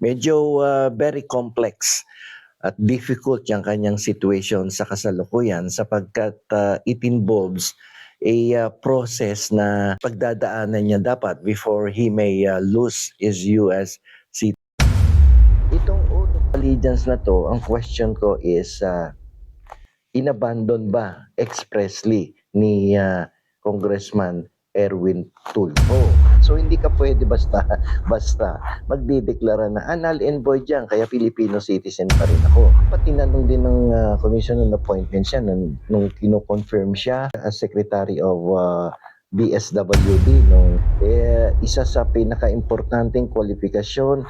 Medyo very complex at difficult yung kanyang situation sa kasalukuyan sapagkat it involves a process na pagdadaanan niya dapat before he may lose his US citizenship. Itong oath of allegiance na to, ang question ko is, inabandon ba expressly ni Congressman Erwin Tulfo? So hindi ka pwede basta magdideklara na null and void yan, kaya Filipino citizen pa rin ako. Tinanong din ng Commission on Appointments yan nung kino-confirm siya as Secretary of DSWD isa sa pinaka-importanteng kwalifikasyon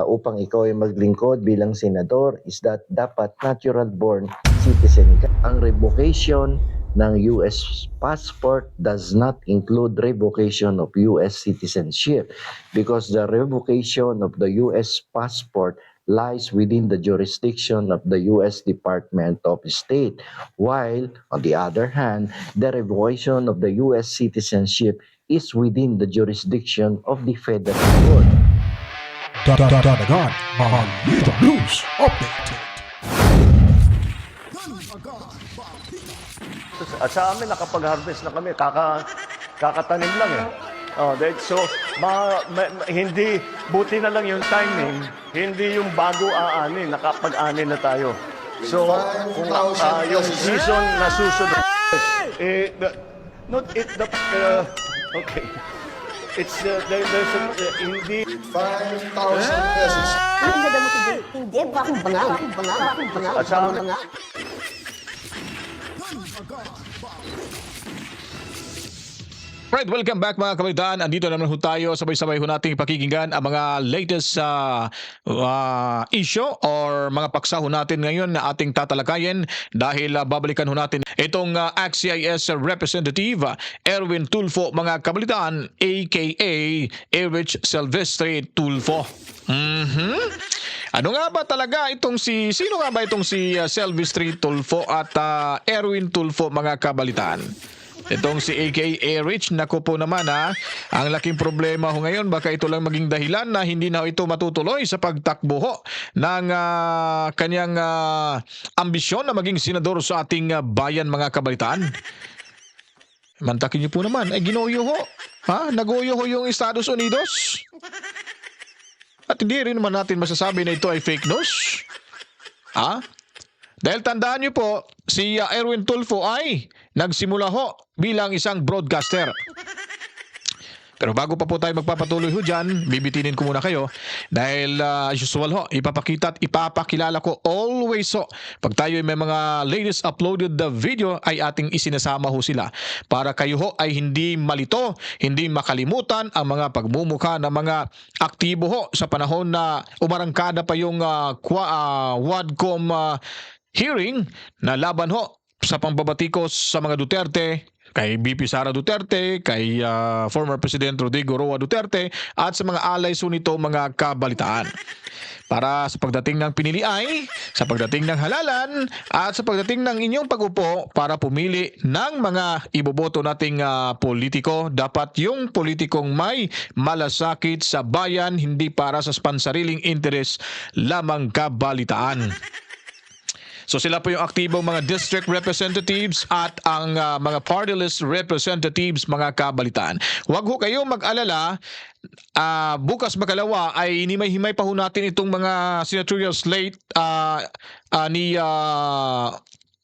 upang ikaw ay maglingkod bilang senador is that dapat natural born citizen ka. Ang revocation ng US passport does not include revocation of US citizenship because the revocation of the US passport lies within the jurisdiction of the US Department of State, while on the other hand, the revocation of the US citizenship is within the jurisdiction of the federal court. Dadagan, Balita News Update. At sa amin, nakapag-harvest na kami. Kakatanim lang eh. So, hindi, buti na lang yung timing, hindi yung bago aanin, nakapag-anin na tayo. So, kung yung season na susunod, okay. It's, there's hindi... 5,000 pesos. Ang ganda mo today. Hindi, bakong bangaw. At sa amin, Right, welcome back mga kabalitaan. Andito naman ho tayo, sabay-sabay ho nating pakikinggan ang mga latest issue or mga paksa ho natin ngayon na ating tatalakayin dahil babalikan ho natin itong ACT-CIS Representative Erwin Tulfo mga kabalitaan aka Erich Silvestre Tulfo. Ano nga ba talaga itong sino nga ba itong si Silvestre Tulfo at Erwin Tulfo mga kabalitaan? Itong si aka Erich, naku po naman ang laking problema ho ngayon, baka ito lang maging dahilan na hindi na ito matutuloy sa pagtakbo ho ng kanyang ambisyon na maging senador sa ating bayan mga kabalitaan. Mantakin niyo po naman, ginoyo ho. Nagoyo ho yung Estados Unidos. At hindi rin naman natin masasabi na ito ay fake news. Dahil tandaan niyo po, si Erwin Tulfo ay nagsimula ho bilang isang broadcaster. Pero bago pa po tayo magpapatuloy ho dyan, bibitinin ko muna kayo dahil as usual ho, ipapakita at ipapakilala ko always ho. Pag tayo may mga latest uploaded video ay ating isinasama ho sila para kayo ho ay hindi malito, hindi makalimutan ang mga pagmumukha ng mga aktibo ho sa panahon na umarangkada pa yung WADCOM hearing na laban ho sa pambabatikos sa mga Duterte, kay BP Sara Duterte, kay former President Rodrigo Roa Duterte at sa mga allies nito mga kabalitaan. Para sa pagdating ng piniliay, sa pagdating ng halalan at sa pagdating ng inyong pag-upo para pumili ng mga iboboto nating politiko, dapat yung politikong may malasakit sa bayan, hindi para sa pansariling interes lamang kabalitaan. So sila po yung aktibong mga district representatives at ang mga party list representatives mga kabalitaan. Huwag ho kayong mag-alala, bukas makalawa ay himay-himay pa ho natin itong mga senatorial slate ni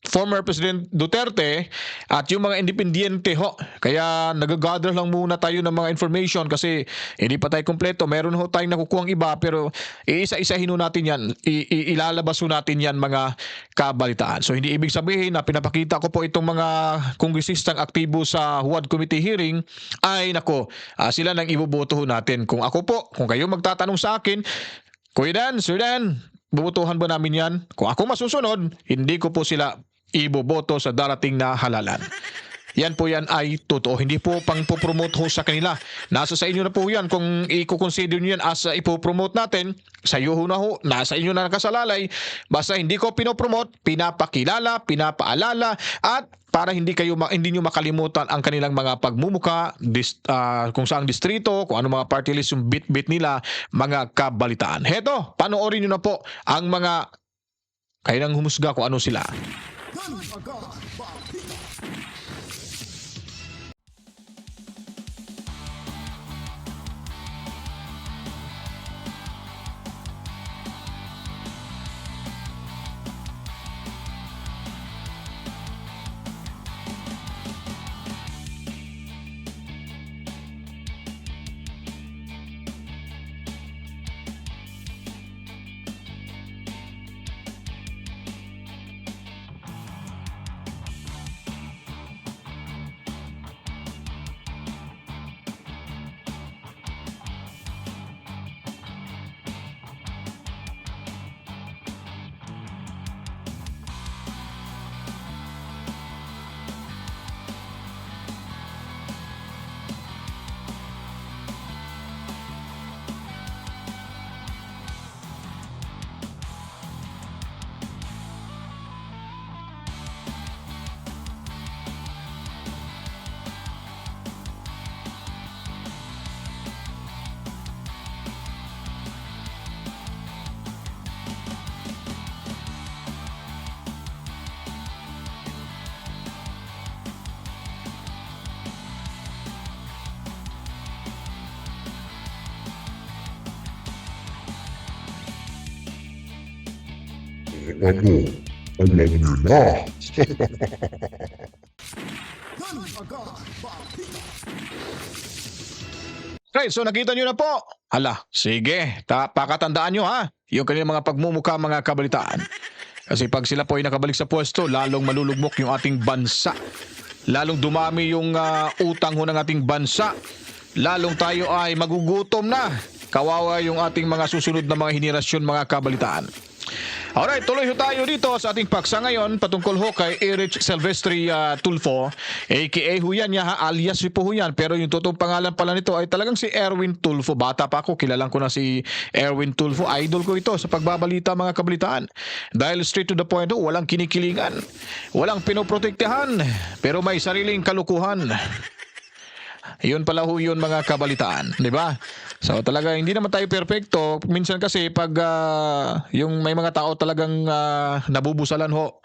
former President Duterte at yung mga independiente ho. Kaya nag-gather lang muna tayo ng mga information kasi hindi pa tayo kompleto. Meron ho tayong nakukuhang iba pero iisa-isahin ho natin yan. Ilalabas ho natin yan mga kabalitaan. So hindi ibig sabihin na pinapakita ko po itong mga kongresistang aktibo sa WAD Committee hearing ay sila nang iboboto ho natin. Kung ako po, kung kayo magtatanong sa akin, Kuya Dan, Sir Dan, bubutuhan ba namin yan? Kung ako masusunod, hindi ko po sila iboboto sa darating na halalan. yan po yan ay totoo. Hindi po pang popromote ho sa kanila. Nasa sa inyo na po yan. Kung i-consider nyo yan as ipopromote natin, sa iyo ho na ho, nasa inyo na nakasalalay. Basta hindi ko pinopromote, pinapakilala, pinapaalala, at para hindi nyo makalimutan ang kanilang mga pagmumuka, kung saang distrito, kung ano mga party list yung bit-bit nila, mga kabalitaan. Heto, panoorin nyo na po ang mga kayo nang humusga kung ano sila. Ano? Alam nyo na. Right, so nakita nyo na po. Hala, sige, pakatandaan nyo ha. Yung kanilang mga pagmumukha, mga kabalitaan. Kasi pag sila po ay nakabalik sa pwesto, lalong malulugmok yung ating bansa. Lalong dumami yung utang ho ng ating bansa. Lalong tayo ay magugutom na. Kawawa yung ating mga susunod na mga henerasyon, mga kabalitaan. Alright, tuloy ho tayo dito sa ating paksa ngayon patungkol ho kay Erich Silvestre Tulfo, aka ho yan niya ha, alias po ho yan, pero yung totoong pangalan pala nito ay talagang si Erwin Tulfo. Bata pa ako, kilalang ko na si Erwin Tulfo. Idol ko ito sa pagbabalita, mga kabalitaan. Dahil straight to the point ho, walang kinikilingan, walang pinoprotektahan, pero may sariling kalukuhan. Yun pala ho yun, mga kabalitaan, di ba? So talaga hindi naman tayo perfecto. Minsan kasi pag yung may mga tao talagang nabubusalan ho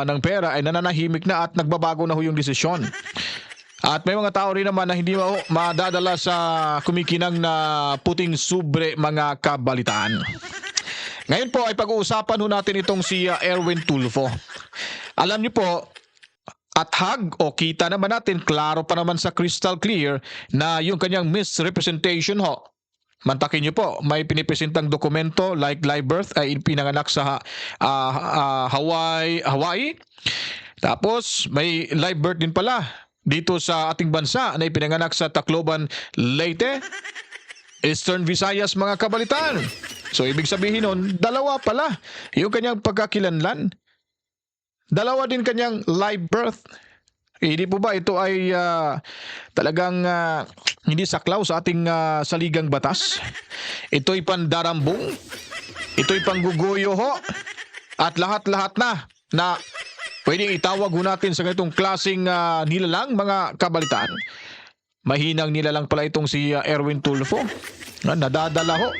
ng pera ay nananahimik na at nagbabago na ho yung desisyon. At may mga tao rin naman na hindi madadala sa kumikinang na puting subre, mga kabalitaan. Ngayon po ay pag-uusapan ho natin itong si Erwin Tulfo. Alam niyo po, at hag o kita naman natin, klaro pa naman sa crystal clear na yung kanyang misrepresentation ho. Mantakin niyo po, may pinipresentang dokumento like live birth ay pinanganak sa Hawaii. Tapos may live birth din pala dito sa ating bansa na ipinanganak sa Tacloban, Leyte, Eastern Visayas, mga kabalitaan. So ibig sabihin nun, dalawa pala yung kanyang pagkakilanlan. Dalawa din kanyang live birth. Hindi po ba ito ay talagang hindi saklaw sa ating saligang batas? Ito'y pandarambong. Ito'y pangguguyo ho. At lahat-lahat na pwedeng itawag ho natin sa ganitong klaseng nilalang, mga kabalitaan. Mahinang nilalang pala itong si Erwin Tulfo. Nadadala ho.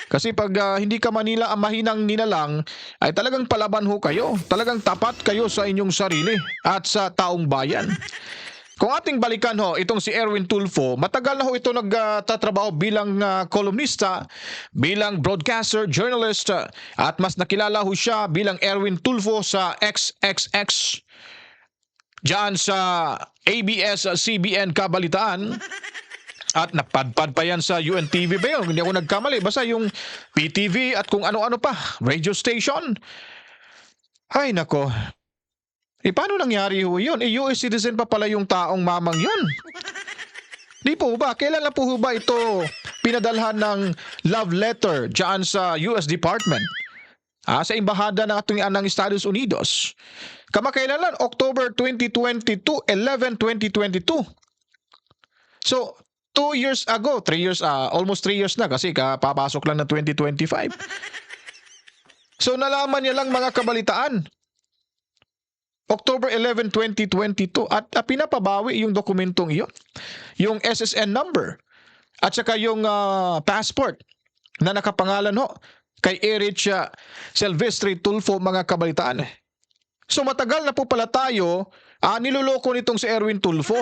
Kasi pag hindi ka Manila ang mahinang nilalang, ay talagang palaban ho kayo. Talagang tapat kayo sa inyong sarili at sa taong bayan. Kung ating balikan ho, itong si Erwin Tulfo, matagal na ho ito nagtatrabaho bilang kolumnista, bilang broadcaster, journalist, at mas nakilala ho siya bilang Erwin Tulfo sa XXX. Diyan sa ABS-CBN Kabalitaan. At napadpad pa yan sa UNTV ba yun? Hindi ako nagkamali. Basta yung PTV at kung ano-ano pa. Radio station. Ay nako. Paano nangyari ho yun? US citizen pa pala yung taong mamang yun. Di po ba? Kailan na po ba ito pinadalhan ng love letter dyan sa US Department? Sa embahada ng Estados Unidos. Kamakailan lang, October 2022, 11/2022. So, 2 years ago, 3 years, almost 3 years na kasi papasok lang ng 2025. So, nalaman niya lang mga kabalitaan. October 11, 2022 at pinapabawi yung dokumentong iyon. Yung SSN number at saka yung passport na nakapangalan ho kay Erich Silvestre Tulfo, mga kabalitaan. So matagal na po pala tayo niloloko nitong si Erwin Tulfo.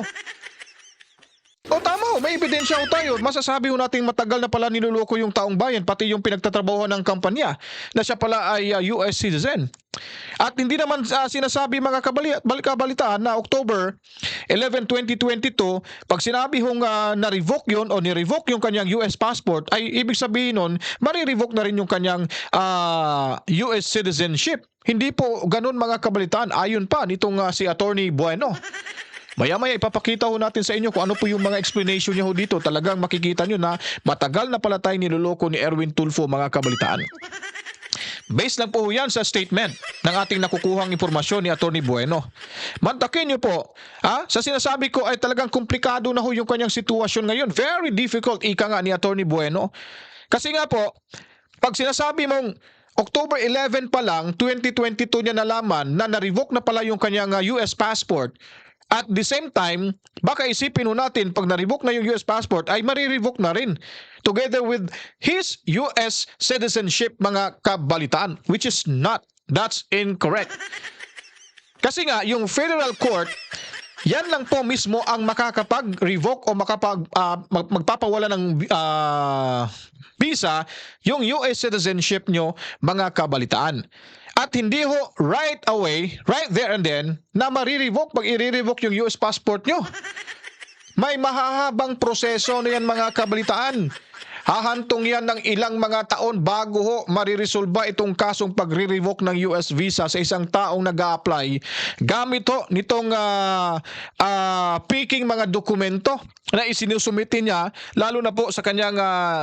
O tama ho, may ebidensya ho tayo. Masasabi ho natin matagal na pala niloloko yung taong bayan, pati yung pinagtatrabaho ng kampanya na siya pala ay US citizen. At hindi naman sinasabi mga kabalitaan na October 11, 2022, pag sinabi hong na-revoke yun o ni-revoke yung kanyang US passport, ay ibig sabihin nun, marirevoke na rin yung kanyang US citizenship. Hindi po ganun mga kabalitaan, ayon pa nitong si Attorney Bueno. Maya-maya ipapakita ho natin sa inyo kung ano po yung mga explanation niya ho dito. Talagang makikita nyo na matagal na pala tayo niloloko ni Erwin Tulfo, mga kabalitaan. Based lang po yan sa statement ng ating nakukuhang impormasyon ni Attorney Bueno. Mantakin nyo po, sa sinasabi ko ay talagang komplikado na ho yung kanyang sitwasyon ngayon. Very difficult, ika nga ni Attorney Bueno. Kasi nga po, pag sinasabi mong October 11 pa lang, 2022 niya nalaman na na-revoke na pala yung kanyang US passport. At the same time, baka isipin ho natin pag na-revoke na yung US passport ay marirevoke na rin together with his US citizenship, mga kabalitaan, which is not. That's incorrect. Kasi nga, yung federal court, yan lang po mismo ang makakapag-revoke o magpapawala ng visa yung US citizenship nyo, mga kabalitaan. At hindi ho right away, right there and then, na marirevoke pag i-revoke yung US passport nyo. May mahahabang proseso na yan, mga kabalitaan. Hahantong yan ng ilang mga taon bago ho mariresolba itong kasong pagre-revoke ng US visa sa isang taong nag-a-apply gamit ho nitong peking mga dokumento na isinusumite niya, lalo na po sa kanyang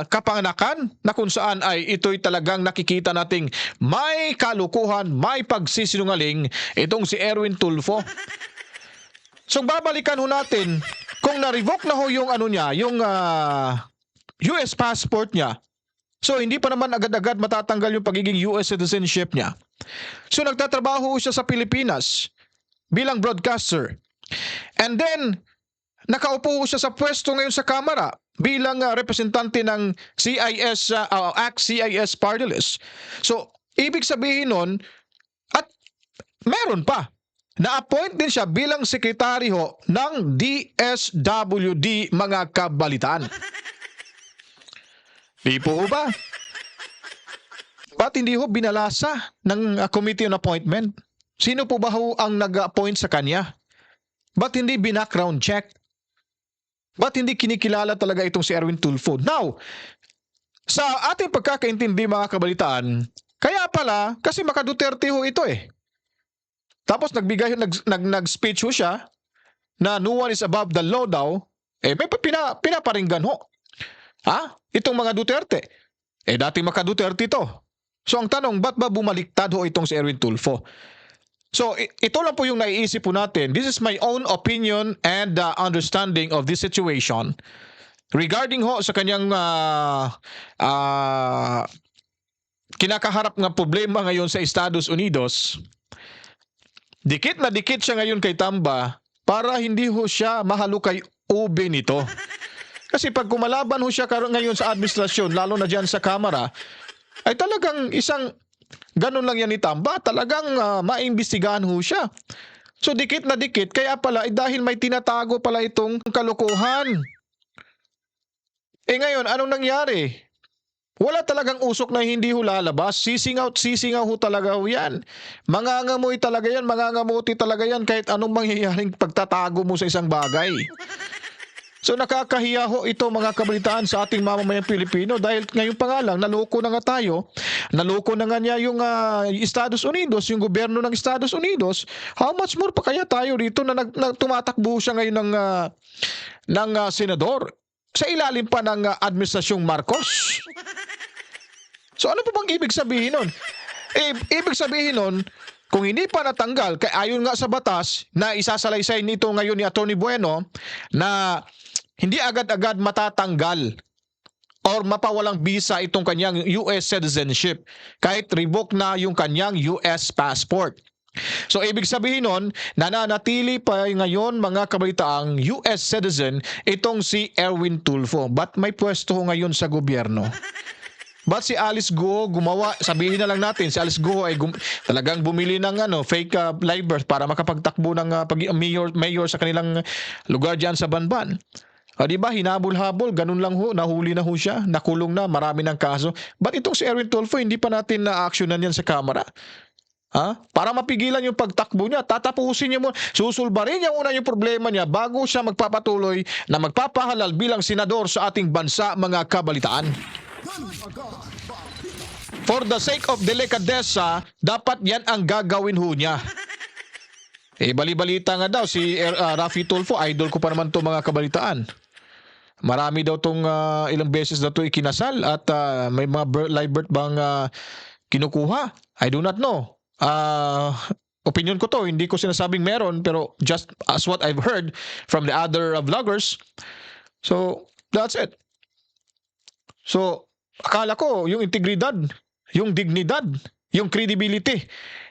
kapanganakan, na kung saan ay ito'y talagang nakikita nating may kalukuhan, may pagsisinungaling itong si Erwin Tulfo. So babalikan ho natin kung na-revoke na ho yung yung US passport niya. So hindi pa naman agad-agad matatanggal yung pagiging US citizenship niya. So nagtatrabaho siya sa Pilipinas bilang broadcaster. And then nakaupo siya sa pwesto ngayon sa Kamara bilang representante ng CIS CIS Party List. So ibig sabihin nun, at meron pa, na-appoint din siya bilang sekretaryo ng DSWD, mga kabalitaan. Di po ba? Ba't hindi ho binalasa ng committee on appointment? Sino po ba ho ang nag-appoint sa kanya? Ba't hindi binackground check? Ba't hindi kinikilala talaga itong si Erwin Tulfo? Now, sa ating pagkakaintindi, mga kabalitaan, kaya pala, kasi maka Duterte ho ito eh. Tapos nag-speech ho siya na no one is above the law daw, may pinaparinggan ho. Itong mga Duterte. Dati maka Duterte to. So ang tanong, ba't ba bumaliktad ho itong si Erwin Tulfo? So ito lang po yung naiisip po natin. This is my own opinion and understanding of this situation. Regarding ho sa kanyang kinakaharap ng problema ngayon sa Estados Unidos, dikit na dikit siya ngayon kay Tamba para hindi ho siya mahalukay ube nito. Kasi pag kumalaban ho siya ngayon sa administrasyon, lalo na dyan sa Kamara, ay talagang isang ganun lang yan ni Tamba, talagang maimbestigahan ho siya. So dikit na dikit, kaya pala dahil may tinatago pala itong kalokohan. Ngayon, anong nangyari? Wala talagang usok na hindi ho lalabas. Sisingaw ho talaga ho yan. Mangangamoy talaga yan, mangangamuti talaga yan kahit anong mangyayaring pagtatago mo sa isang bagay. So nakakahiya ho ito, mga kabalitaan, sa ating mamamayang Pilipino dahil ngayon pa nga lang, naloko na nga tayo. Naloko na nga niya yung Estados Unidos, yung gobyerno ng Estados Unidos. How much more pa kaya tayo rito na tumatakbo siya ngayon ng senador sa ilalim pa ng administrasyong Marcos? So ano po bang ibig sabihin nun? Ibig sabihin nun, kung hindi pa natanggal, kaya ayon nga sa batas na isasalaysay nito ngayon ni Atty. Bueno na hindi agad-agad matatanggal or mapawalang visa itong kanyang US citizenship kahit revoke na yung kanyang US passport. So ibig sabihin nun, nananatili pa ngayon mga kabalitaang US citizen itong si Erwin Tulfo. Ba't may pwesto ngayon sa gobyerno? Ba't si Alice Guo gumawa, sabihin na lang natin, si Alice Guo ay talagang bumili ng fake live birth para makapagtakbo ng mayor sa kanilang lugar dyan sa Banban. Di ba, hinabol-habol, ganun lang ho, nahuli na ho siya, nakulong na, marami ng kaso. Ba't itong si Erwin Tulfo, hindi pa natin na-actionan yan sa kamera? Para mapigilan yung pagtakbo niya, tatapusin niya muna, susulbarin niya muna yung problema niya bago siya magpapatuloy na magpapahalal bilang senador sa ating bansa, mga kabalitaan. For the sake of delikadesa, dapat yan ang gagawin ho niya. Bali-balita nga daw, si Raffy Tulfo, idol ko pa naman to mga kabalitaan. Marami daw tong ilang beses na to ikinasal at may mga live birth bang kinukuha. I do not know. Opinion ko to, hindi ko sinasabing meron, pero just as what I've heard from the other vloggers. So, that's it. So, akala ko yung integridad, yung dignidad, yung credibility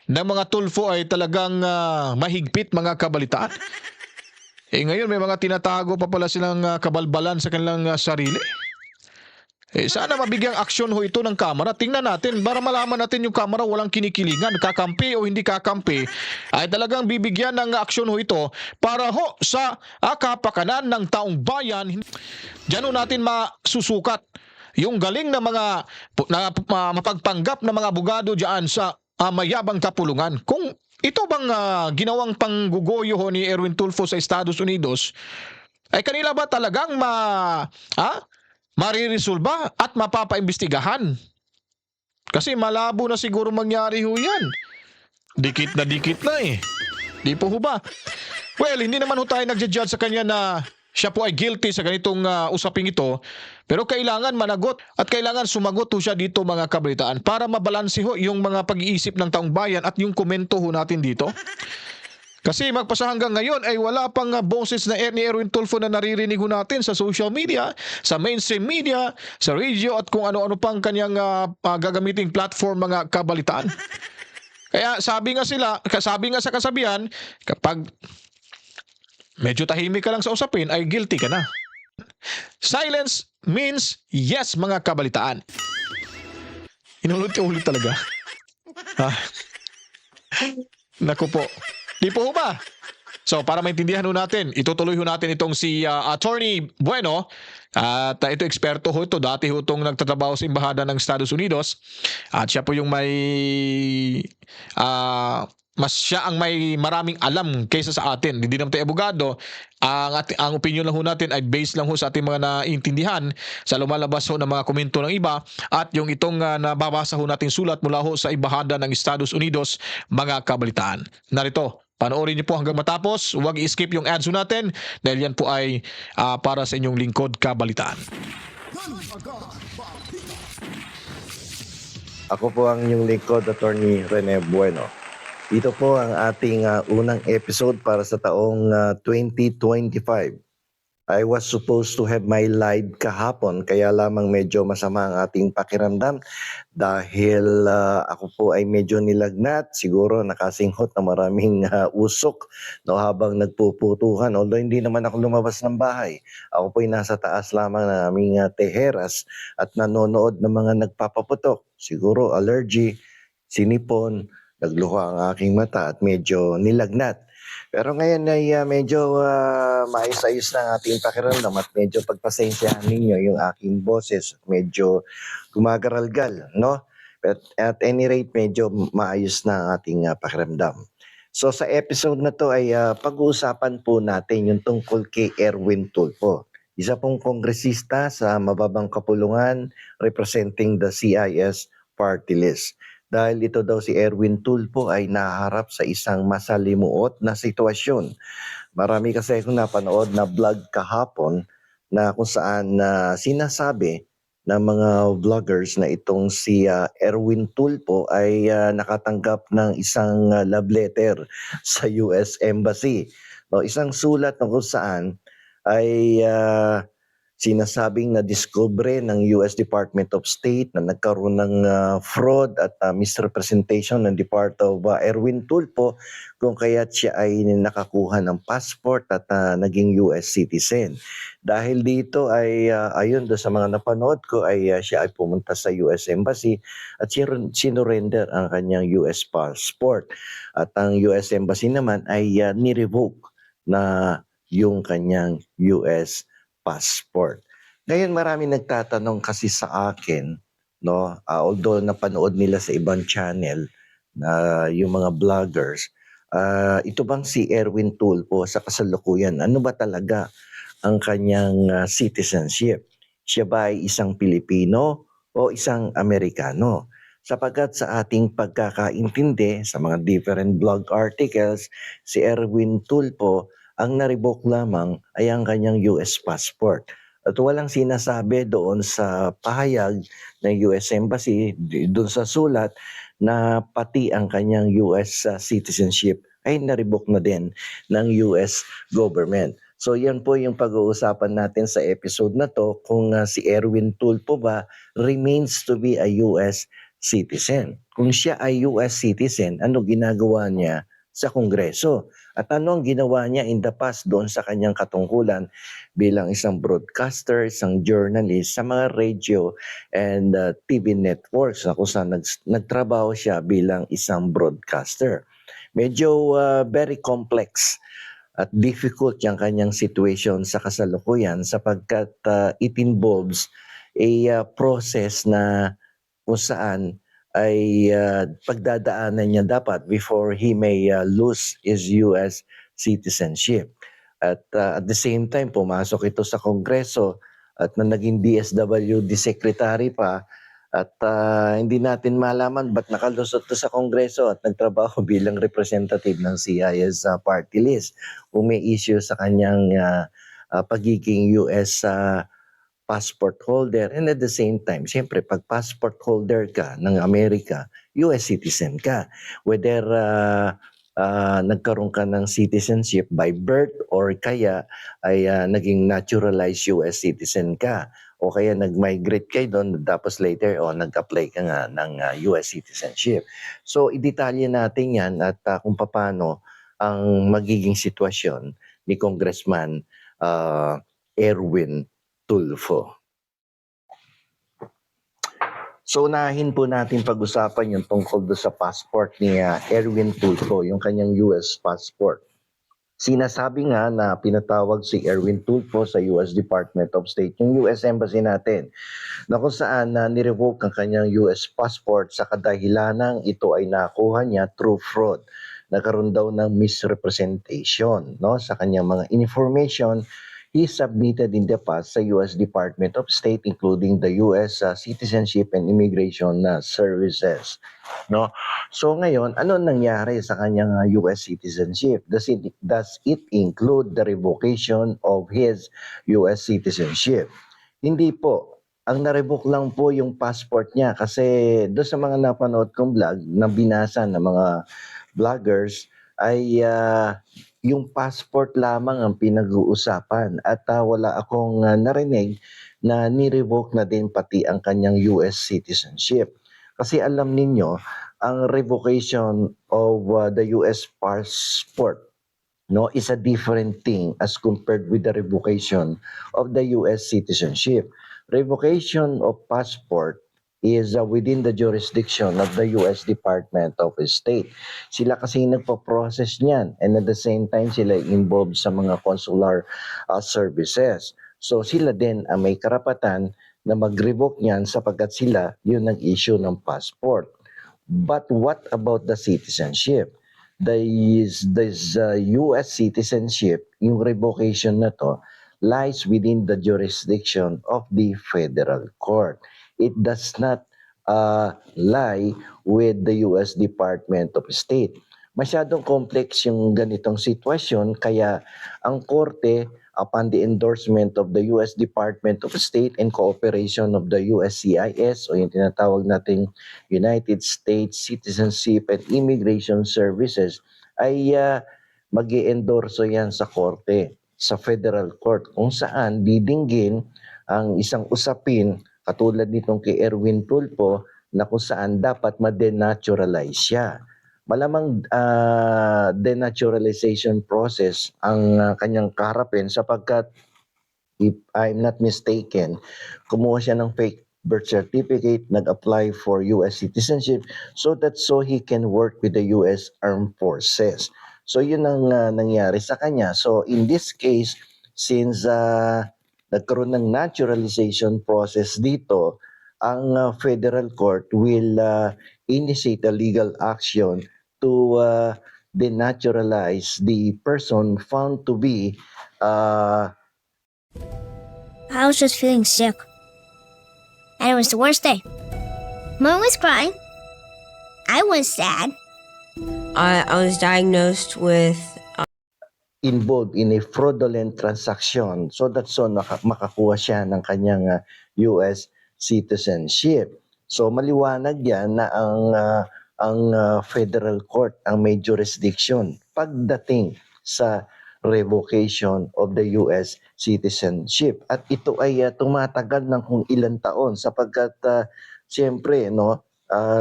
ng mga Tulfo ay talagang mahigpit, mga kabalitaan. Ngayon may mga tinatago pa pala silang kabalbalan sa kanilang sarili. Sana mabigyang aksyon ho ito ng Kamara. Tingnan natin para malaman natin yung Kamara walang kinikilingan, kakampi o hindi kakampi, ay talagang bibigyan ng aksyon ho ito para ho sa kapakanan ng taong bayan. Diyan ho natin masusukat yung galing na mga mapagpanggap na mga abogado diyan sa mayabang kapulungan. Kung ito bang ginawang panggugoyo ho ni Erwin Tulfo sa Estados Unidos, ay kanila ba talagang mariresolba at mapapaimbestigahan? Kasi malabo na siguro mangyari ho yan. Dikit na eh. Di po ho ba? Well, hindi naman ho tayo nagja-judge sa kanya na siya po ay guilty sa ganitong usaping ito. Pero kailangan managot at kailangan sumagot ho siya dito, mga kabalitaan, para mabalanse ho yung mga pag-iisip ng taong bayan at yung komento ho natin dito. Kasi magpasa hanggang ngayon ay wala pang boses na ni Erwin Tulfo na naririnig ho natin sa social media, sa mainstream media, sa radio at kung ano-ano pang kanyang gagamiting platform, mga kabalitaan. Kaya sabi nga sa kasabihan, kapag medyo tahimik ka lang sa usapin ay guilty ka na. Silence means yes, mga kabalitaan. Inulit-ulit talaga. Naku po. Di po ba? So para maintindihan ho natin, itutuloy ho natin itong si Atty. Bueno. At ito eksperto ho ito. Dati ho itong nagtatrabaho sa Embahada ng Estados Unidos. At siya po yung siya ang may maraming alam kaysa sa atin. Hindi naman tayo abogado. Ang opinion lang ho natin ay based lang ho sa ating mga naintindihan sa lumalabas ho ng mga komento ng iba at yung itong nababasa ho nating sulat mula ho sa Embahada ng Estados Unidos, mga kabalitaan. Narito, panoorin niyo po hanggang matapos. Huwag i-skip yung ads ho natin dahil yan po ay para sa inyong lingkod, kabalitaan. Ako po ang inyong lingkod, Atty. Rene Bueno. Ito po ang ating unang episode para sa taong 2025. I was supposed to have my live kahapon, kaya lamang medyo masama ang ating pakiramdam dahil ako po ay medyo nilagnat, siguro nakasinghot na maraming usok habang nagpuputuhan. Although hindi naman ako lumabas ng bahay, ako po ay nasa taas lamang ng aming teheras at nanonood ng mga nagpapaputok. Siguro allergy, sinipon, nagluha ang aking mata at medyo nilagnat. Pero ngayon ay medyo maayos-ayos na ang ating pakiramdam at medyo pagpasensyahan ninyo yung aking boses. Medyo gumagaralgal, no? But at any rate, medyo maayos na ang ating pakiramdam. So sa episode na to ay pag-uusapan po natin yung tungkol kay Erwin Tulfo. Isa pong kongresista sa mababang kapulungan representing the CIS party list. Dahil ito daw si Erwin Tulfo ay naharap sa isang masalimuot na sitwasyon. Marami kasi akong napanood na vlog kahapon na kung saan sinasabi ng mga vloggers na itong si Erwin Tulfo ay nakatanggap ng isang love letter sa US Embassy. No, isang sulat na kung saan ay sinasabing na discovery ng US Department of State na nagkaroon ng fraud at misrepresentation ng Depart of Erwin Tulfo kung kaya't siya ay nakakuha ng passport at naging US citizen. Dahil dito ay ayon do sa mga napanood ko ay siya ay pumunta sa US Embassy at sinurrender ang kanyang US passport. At ang US Embassy naman ay ni-revoke na yung kanyang US passport. Ngayon marami nagtatanong kasi sa akin, no, although napanood nila sa ibang channel na yung mga vloggers, ito bang si Erwin Tulfo sa kasalukuyan, ano ba talaga ang kanyang citizenship? Siya ba ay isang Pilipino o isang Amerikano? Sapagkat sa ating pagkakaintindi sa mga different blog articles, si Erwin Tulfo ang na-revoke lamang ay ang kanyang US passport. At walang sinasabi doon sa pahayag ng US Embassy, doon sa sulat, na pati ang kanyang US citizenship ay na-revoke na din ng US government. So yan po yung pag-uusapan natin sa episode na to, kung si Erwin Tulfo ba remains to be a US citizen. Kung siya ay US citizen, ano ginagawa niya sa Kongreso? At ano ang ginawa niya in the past doon sa kanyang katungkulan bilang isang broadcaster, isang journalist sa mga radio and TV networks na kung saan nagtrabaho siya bilang isang broadcaster. Medyo very complex at difficult yung kanyang situation sa kasalukuyan sapagkat it involves a process na kung saan ay pagdadaanan niya dapat before he may lose his US citizenship. At the same time, pumasok ito sa Kongreso at na naging DSWD secretary pa at hindi natin malaman ba't nakalusot to sa Kongreso at nagtrabaho bilang representative ng CIS party list. Kung may issue sa kanyang pagiging US passport holder, and at the same time, siyempre, pag passport holder ka ng Amerika, US citizen ka. Whether nagkaroon ka ng citizenship by birth or kaya ay naging naturalized US citizen ka o kaya nag-migrate kayo doon tapos later nag-apply ka nga ng US citizenship. So, idetalye natin yan at kung paano ang magiging sitwasyon ni Congressman Erwin Tulfo. So unahin po natin pag-usapan yung tungkol do sa passport ni Erwin Tulfo, yung kanyang US passport. Sinasabi nga na pinatawag si Erwin Tulfo sa US Department of State, yung US Embassy natin, na kung saan nirevoke ang kanyang US passport sa kadahilanang ito ay nakuha niya through fraud. Nagkaroon daw ng misrepresentation, no, sa kanyang mga information he submitted in the past sa US Department of State, including the US Citizenship and Immigration Services. No? So ngayon, ano nangyari sa kanyang US citizenship? Does it include the revocation of his US citizenship? Hindi po. Ang na-revoke lang po yung passport niya kasi doon sa mga napanood kong vlog na binasa ng mga vloggers ay yung passport lamang ang pinag-uusapan at wala akong narinig na ni-revoke na din pati ang kanyang US citizenship. Kasi alam ninyo, ang revocation of the US passport, no, is a different thing as compared with the revocation of the US citizenship. Revocation of passport is within the jurisdiction of the US Department of State. Sila kasi nagpo-process niyan and at the same time sila involved sa mga consular services. So sila din ang may karapatan na mag-revoke niyan sapagkat sila yung nag-issue ng passport. But what about the citizenship? This US citizenship, yung revocation na to, lies within the jurisdiction of the federal court. It does not lie with the US Department of State. Masyadong complex yung ganitong sitwasyon kaya ang korte upon the endorsement of the U.S. Department of State and cooperation of the USCIS o yung tinatawag nating United States Citizenship and Immigration Services, ay mag-i-endorso yan sa korte, sa federal court, kung saan didinggin ang isang usapin katulad nitong kay Erwin Tulfo na kung saan dapat ma-denaturalize siya. Malamang denaturalization process ang kanyang kaharapin sapagkat if I'm not mistaken, kumuha siya ng fake birth certificate, nag-apply for US citizenship so he can work with the US Armed Forces. So yun ang nangyari sa kanya. So in this case, since nagkaroon ng naturalization process dito, ang federal court will initiate a legal action to denaturalize the person found to be I was just feeling sick. And it was the worst day. Mom was crying. I was sad. I was diagnosed with involved in a fraudulent transaction so makakuha siya ng kanyang US citizenship. So maliwanag yan na ang federal court ang may jurisdiction pagdating sa revocation of the US citizenship. At ito ay tumatagal ng kung ilang taon sapagkat siyempre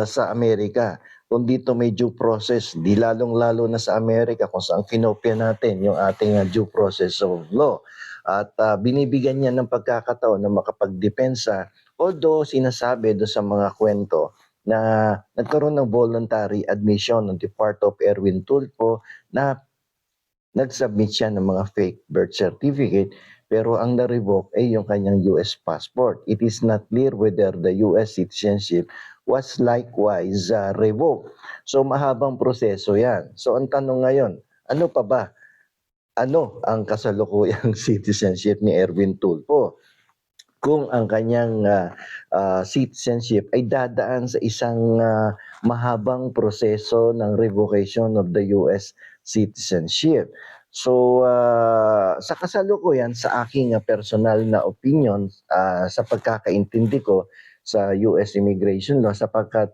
sa Amerika, kung dito may due process, di lalong-lalo na sa Amerika kung saan kinopya natin yung ating due process of law. At binibigyan niya ng pagkakataon na makapagdepensa, although sinasabi do sa mga kwento na nagkaroon ng voluntary admission on the part of Erwin Tulfo na nag-submit siya ng mga fake birth certificate pero ang na-revoke ay yung kanyang US passport. It is not clear whether the US citizenship was likewise revoked. So mahabang proseso yan. So ang tanong ngayon, ano pa ba? Ano ang kasalukuyang citizenship ni Erwin Tulfo? Kung ang kanyang citizenship ay dadaan sa isang mahabang proseso ng revocation of the US citizenship. So sa kasalukuyan, sa aking personal na opinion, sa pagkakaintindi ko sa US immigration law, sapagkat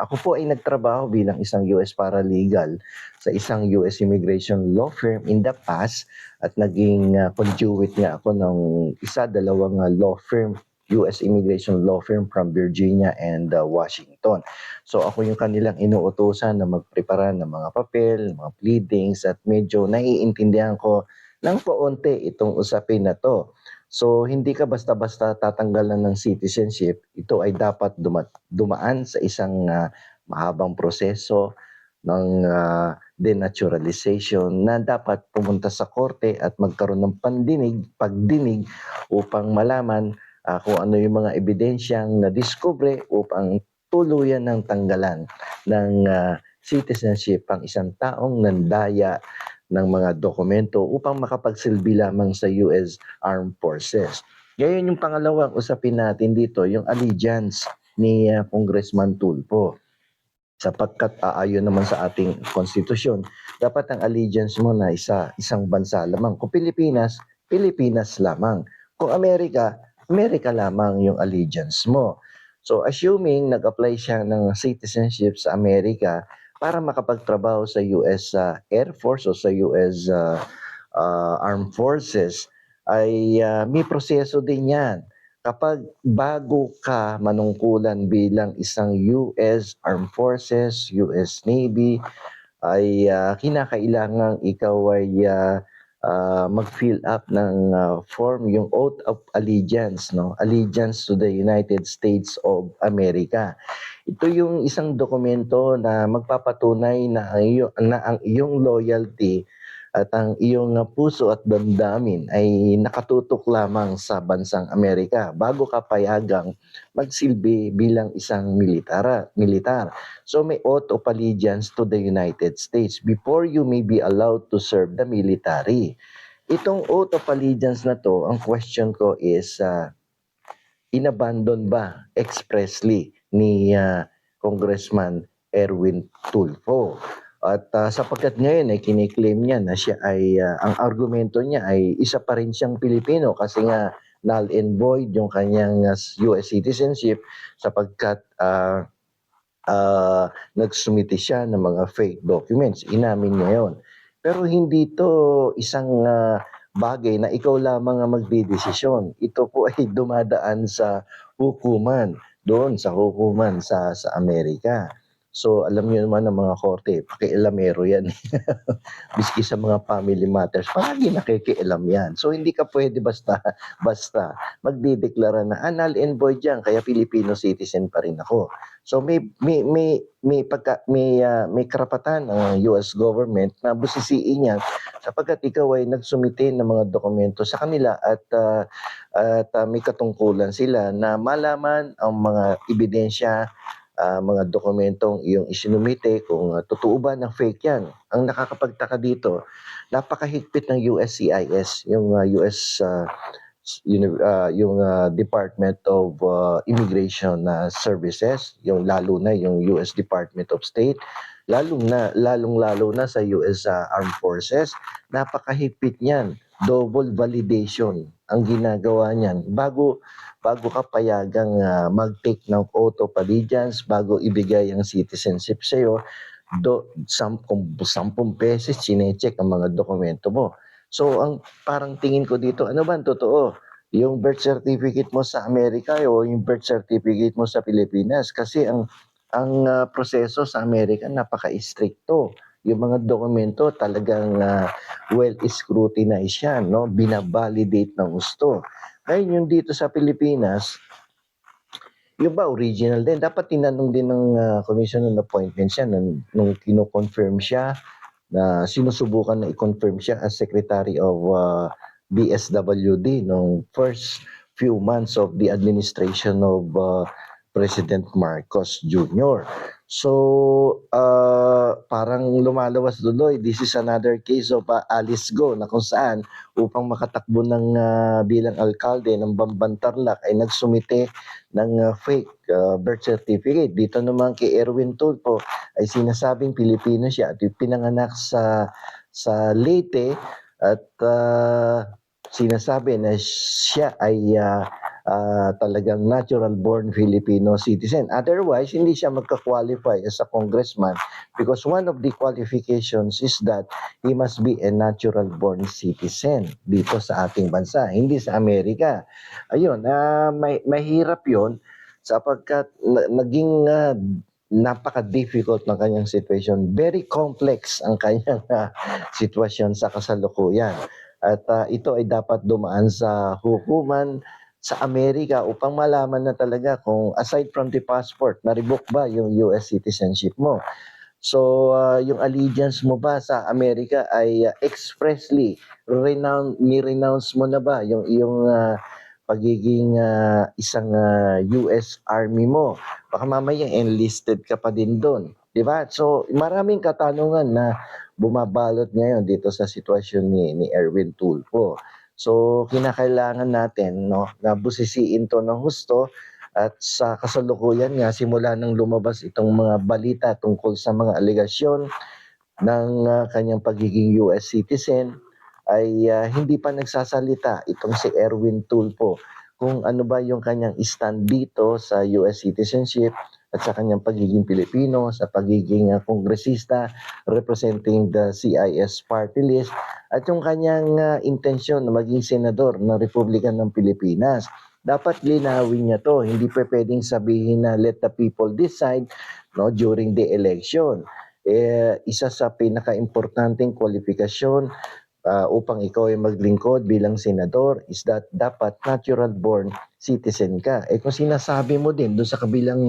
ako po ay nagtrabaho bilang isang US paralegal sa isang US immigration law firm in the past at naging conduit nga ako ng dalawang law firm, US immigration law firm from Virginia and Washington. So ako yung kanilang inuutosan na magprepara ng mga papel, mga pleadings at medyo naiintindihan ko ng paunti itong usapin na to. So hindi ka basta-basta tatanggalan ng citizenship, ito ay dapat dumaan sa isang mahabang proseso ng denaturalization na dapat pumunta sa korte at magkaroon ng pagdinig upang malaman kung ano yung mga ebidensyang na-discover upang tuluyan ng tanggalan ng citizenship ang isang taong nandaya ng mga dokumento upang makapagsilbi lamang sa US Armed Forces. Ngayon yung pangalawang usapin natin dito, yung allegiance ni Congressman Tulfo. Sapagkat aayon naman sa ating konstitusyon, dapat ang allegiance mo na isang bansa lamang. Kung Pilipinas, Pilipinas lamang. Kung Amerika, Amerika lamang yung allegiance mo. So assuming nag-apply siya ng citizenship sa Amerika para makapagtrabaho sa US Air Force o sa US Armed Forces, ay may proseso din yan. Kapag bago ka manungkulan bilang isang US Armed Forces, US Navy, ay kinakailangan ikaw ay mag-fill up ng form, yung oath of allegiance, allegiance to the United States of America. Ito yung isang dokumento na magpapatunay na ang iyong loyalty at ang iyong puso at damdamin ay nakatutok lamang sa bansang Amerika bago ka payagang magsilbi bilang isang militar. So may oath of allegiance to the United States before you may be allowed to serve the military. Itong oath of allegiance na to, ang question ko is, inabandon ba expressly ni Congressman Erwin Tulfo? At sapagkat ngayon ay kiniklaim niya na siya ay, ang argumento niya ay isa pa rin siyang Pilipino kasi nga null and void yung kanyang US citizenship sapagkat nagsumite siya ng mga fake documents. Inamin niya yun. Pero hindi to isang bagay na ikaw lamang ang magdidesisyon. Ito po ay dumadaan sa hukuman, doon sa hukuman sa Amerika. So alam niyo naman ng mga korte, pakialamero yan. Biski sa mga family matters, palagi nakikialam yan. So hindi ka pwede basta magdideklara na null and void yan, kaya Filipino citizen pa rin ako. So may karapatan ang US government na busisiin yan sapagkat ikaw ay nagsumite ng mga dokumento sa kanila at may katungkulan sila na malaman ang mga ebidensya, mga dokumentong iyong isinumite kung totoo ba ng fake yan. Ang nakakapagtaka dito, napakahigpit ng USCIS, yung US Department of Immigration Services, yung lalo na yung US Department of State, lalong-lalo na sa US Armed Forces, napakahigpit niyan. Double validation ang ginagawa niyan bago ka payagang mag-take ng oath of allegiance, bago ibigay ang citizenship sa iyo, 10 beses chinecheck ang mga dokumento mo. So ang parang tingin ko dito, ano ba ang totoo? Yung birth certificate mo sa Amerika o yung birth certificate mo sa Pilipinas? Kasi ang proseso sa Amerika napaka-stricto. Yung mga dokumento talagang well scrutinized yan, no? Binabalidate ng gusto. Ngayon yung dito sa Pilipinas, yung ba original din? Dapat tinanong din ng Commission on Appointments yan nung kino-confirm siya, na sinusubukan na i-confirm siya as Secretary of DSWD nung first few months of the administration of President Marcos Jr. So, parang lumalawas tuloy. This is another case of Alice Go na kung saan upang makatakbo ng bilang alkalde ng Bambantarlac ay nagsumite ng fake birth certificate. Dito naman kay Erwin Tulfo ay sinasabing Pilipino siya at pinanganak sa Leyte at sinasabi na siya ay talagang natural-born Filipino citizen. Otherwise, hindi siya magka-qualify as a congressman because one of the qualifications is that he must be a natural-born citizen dito sa ating bansa, hindi sa Amerika. Ayun, mahirap yun sapagkat naging napaka-difficult ng kanyang situation. Very complex ang kanyang sitwasyon sa kasalukuyan. At ito ay dapat dumaan sa hukuman sa Amerika upang malaman na talaga kung aside from the passport, na-revoke ba yung US citizenship mo. So, yung allegiance mo ba sa Amerika ay expressly ni-renounce mo na ba yung iyong pagiging isang US Army mo? Baka mamaya enlisted ka pa din doon. Diba? So, maraming katanungan na bumabalot ngayon dito sa sitwasyon ni Erwin Tulfo. So, kinakailangan natin na busisiin to ng husto at sa kasalukuyan nga simula nang lumabas itong mga balita tungkol sa mga alegasyon ng kanyang pagiging US citizen ay hindi pa nagsasalita itong si Erwin Tulfo kung ano ba yung kanyang stand dito sa US citizenship at sa kanyang pagiging Pilipino, sa pagiging kongresista representing the CIS party list, at yung kanyang intensyon na maging senador ng Republika ng Pilipinas. Dapat linawin niya to. Hindi pa pwedeng sabihin na let the people decide during the election. Isa sa pinaka-importanting kwalifikasyon upang ikaw ay maglingkod bilang senador is that dapat natural-born citizen ka. Kung sinasabi mo din doon sa kabilang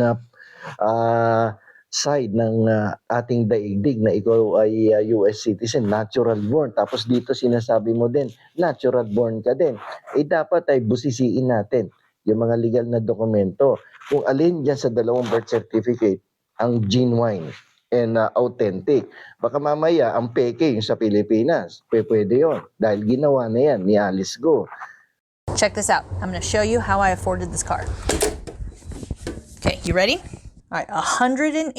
side ng ating daigdig na ikaw ay US citizen, natural born, tapos dito sinasabi mo din, natural born ka din, dapat ay busisiin natin yung mga legal na dokumento. Kung alin dyan sa dalawang birth certificate ang genuine and authentic. Baka mamaya ang peke yung sa Pilipinas. Pwede yun. Dahil ginawa na yan ni Alice Go. Check this out. I'm going to show you how I afforded this car. Okay, you ready? All right, $118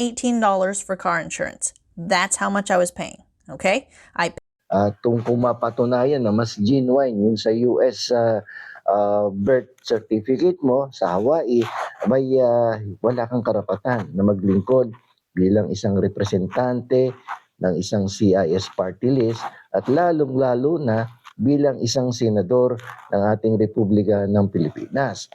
for car insurance, That's how much I was paying. Okay? I At kung mapatunayan na mas genuine yung sa US birth certificate mo sa Hawaii, wala kang karapatan na maglingkod bilang isang representante ng isang CIS party list at lalong-lalo na bilang isang senador ng ating Republika ng Pilipinas.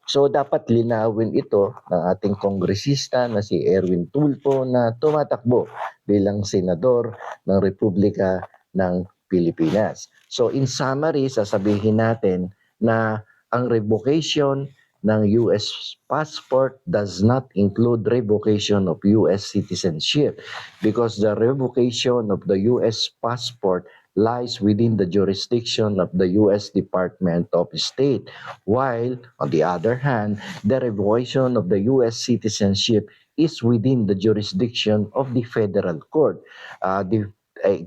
So dapat linawin ito ng ating kongresista na si Erwin Tulfo na tumatakbo bilang senador ng Republika ng Pilipinas. So in summary, sasabihin natin na ang revocation ng US passport does not include revocation of US citizenship because the revocation of the US passport lies within the jurisdiction of the U.S. Department of State, while, on the other hand, the revocation of the U.S. citizenship is within the jurisdiction of the federal court. The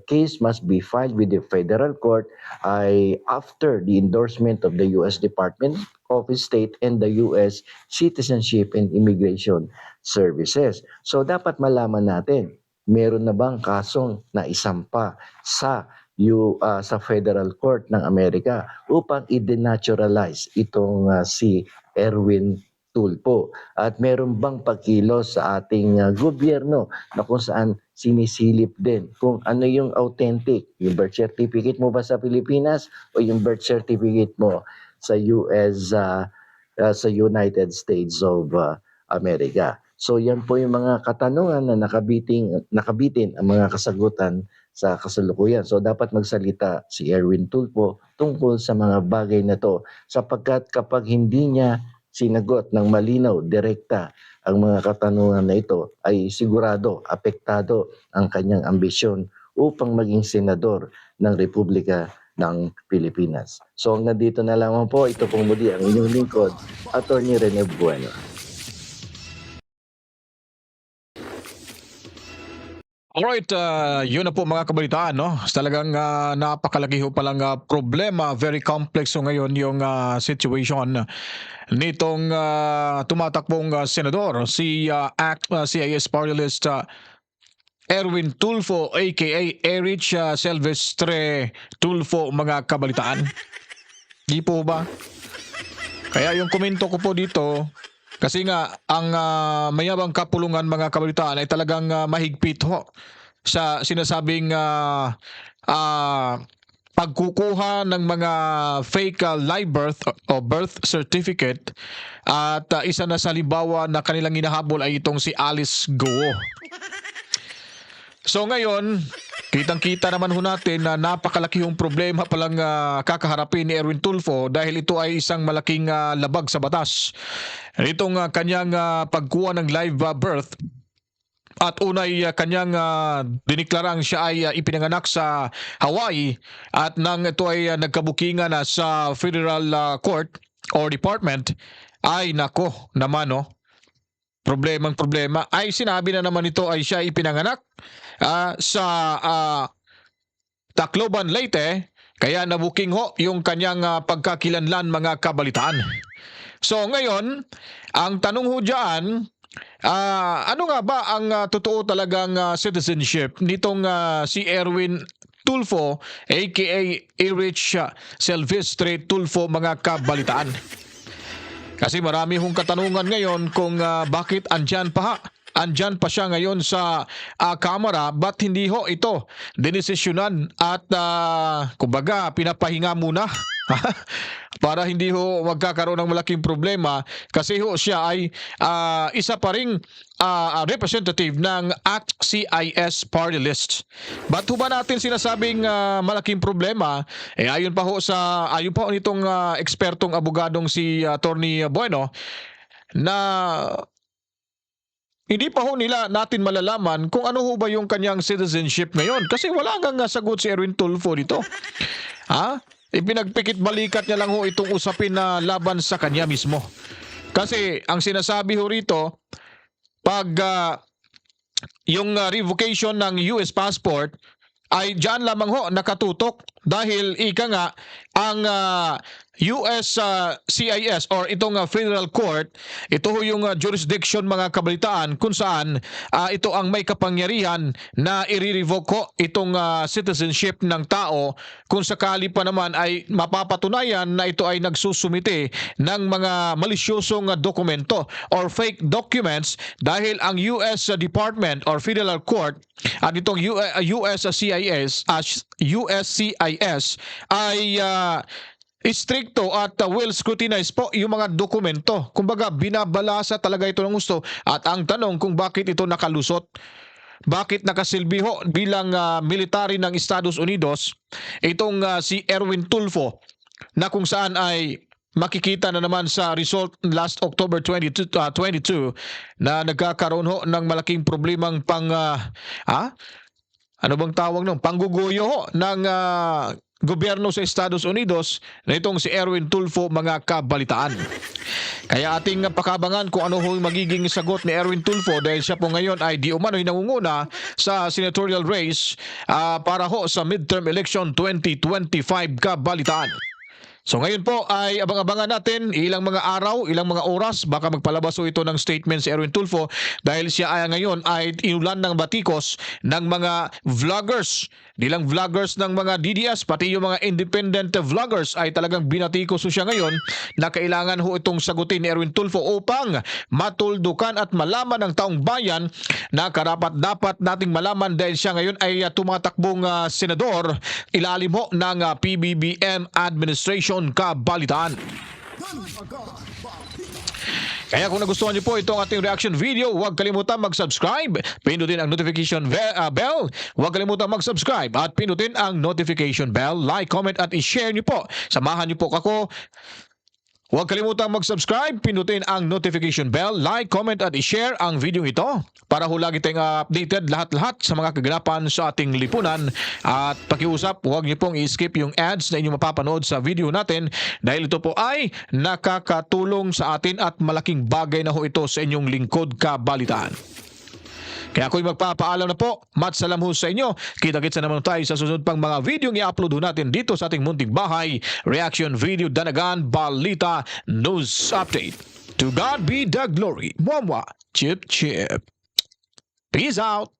case must be filed with the federal court after the endorsement of the U.S. Department of State and the U.S. Citizenship and Immigration Services. So dapat malaman natin, meron na bang kasong naisampa sa Federal Court ng Amerika upang i-denaturalize itong si Erwin Tulfo. At meron bang pagkilos sa ating gobyerno na kung saan sinisilip din kung ano yung authentic, yung birth certificate mo ba sa Pilipinas o yung birth certificate mo sa US, sa United States of America. So yan po yung mga katanungan na nakabitin ang mga kasagutan sa kasalukuyan. So dapat magsalita si Erwin Tulfo tungkol sa mga bagay na to sapagkat kapag hindi niya sinagot ng malinaw, direkta ang mga katanungan na ito ay sigurado, apektado ang kanyang ambisyon upang maging senador ng Republika ng Pilipinas. So nandito na lamang po, ito pong muli ang inyong lingkod, Attorney Rene Bueno. Alright, yun na po mga kabalitaan, no? Talagang napakalaki ho palang problema, very complex ho ngayon yung situation nitong tumatakbong senador, si CIS Party List Erwin Tulfo aka Erich Silvestre Tulfo, mga kabalitaan. Di po ba? Kaya yung komento ko po dito, kasi nga, ang mayabang kapulungan mga kabalitaan ay talagang mahigpit ho sa sinasabing pagkukuha ng mga fake live birth o birth certificate at isa na sa halimbawa na kanilang hinahabol ay itong si Alice Guo. So ngayon, kitang-kita naman ho natin na napakalaki yung problema palang kakaharapin ni Erwin Tulfo dahil ito ay isang malaking labag sa batas. Itong kanyang pagkuha ng live birth at unay kanyang diniklarang siya ay ipinanganak sa Hawaii at nang ito ay nagkabukingan na sa Federal Court or Department ay nako naman no. Problema ay sinabi na naman ito ay siya ipinanganak sa Tacloban, Leyte, kaya nabuking ho yung kanyang pagkakilanlan mga kabalitaan. So ngayon, ang tanong ho dyan, ano nga ba ang totoo talagang citizenship nitong si Erwin Tulfo aka Erich Silvestre Tulfo, mga kabalitaan? Kasi marami hong katanungan ngayon kung bakit andyan pa siya ngayon sa Kamara, ba't hindi ho ito dinesisyonan at kumbaga pinapahinga muna para hindi ho magkakaroon ng malaking problema kasi ho siya ay isa pa ring representative ng ACT-CIS party list. Ba't ho ba natin sinasabing malaking problema? Ayon pa ho nitong ekspertong abogadong si Attorney Bueno na hindi pa ho natin malalaman kung ano ho ba yung kanyang citizenship ngayon kasi wala ngang sagot si Erwin Tulfo dito. Ipinagpikit balikat niya lang ho itong usapin na laban sa kanya mismo. Kasi ang sinasabi ho rito, pag yung revocation ng US passport ay diyan lamang ho nakatutok dahil ika nga ang US CIS or itong Federal Court, ito ho yung jurisdiction mga kabalitaan kung saan ito ang may kapangyarihan na i-revoke ko itong citizenship ng tao kung sakali pa naman ay mapapatunayan na ito ay nagsusumite ng mga malisyosong dokumento or fake documents dahil ang US Department or Federal Court at itong US CIS ay istrikto at will scrutinize po yung mga dokumento. Kumbaga, binabalasa talaga ito ng gusto. At ang tanong kung bakit ito nakalusot, bakit nakasilbi ho bilang military ng Estados Unidos itong si Erwin Tulfo na kung saan ay makikita na naman sa result last October 22 na nagkakaroon ho ng malaking problemang ano bang tawag nung pangguguyo ho ng gobyerno sa Estados Unidos na itong si Erwin Tulfo mga kabalitaan. Kaya ating pakabangan kung ano ho magiging sagot ni Erwin Tulfo dahil siya po ngayon ay di umano'y nangunguna sa senatorial race para ho sa midterm election 2025 kabalitaan. So ngayon po ay abang-abangan natin ilang mga araw, ilang mga oras baka magpalabas ho ito ng statement si Erwin Tulfo dahil siya ay ngayon ay inulan ng batikos ng mga vloggers. Nilang vloggers ng mga DDS pati yung mga independent vloggers ay talagang binatikos siya ngayon na kailangan ho itong sagutin ni Erwin Tulfo upang matuldukan at malaman ng taong bayan na karapat-dapat nating malaman dahil siya ngayon ay tumatakbong senador ilalim ho ng PBBM administration kabalitaan. Kaya kung nagustuhan niyo po itong ating reaction video, huwag kalimutan mag-subscribe, pindutin ang notification bell, huwag kalimutan mag-subscribe at pindutin ang notification bell, like, comment at i-share niyo po. Samahan niyo po ako. Huwag kalimutan mag-subscribe, pindutin ang notification bell, like, comment at i-share ang video ito para ho lagi tayong updated lahat-lahat sa mga kaganapan sa ating lipunan. At pakiusap, huwag niyo pong i-skip yung ads na inyong mapapanood sa video natin dahil ito po ay nakakatulong sa atin at malaking bagay na ho ito sa inyong lingkod kabalitaan. Kaya ako'y magpapaalam na po. Matsalam ho sa inyo. Kita-kits na naman tayo sa susunod pang mga video i-upload ho natin dito sa ating munting bahay. Reaction video, danagan, balita, news update. To God be the glory. Mwamwa. Chip, chip. Peace out.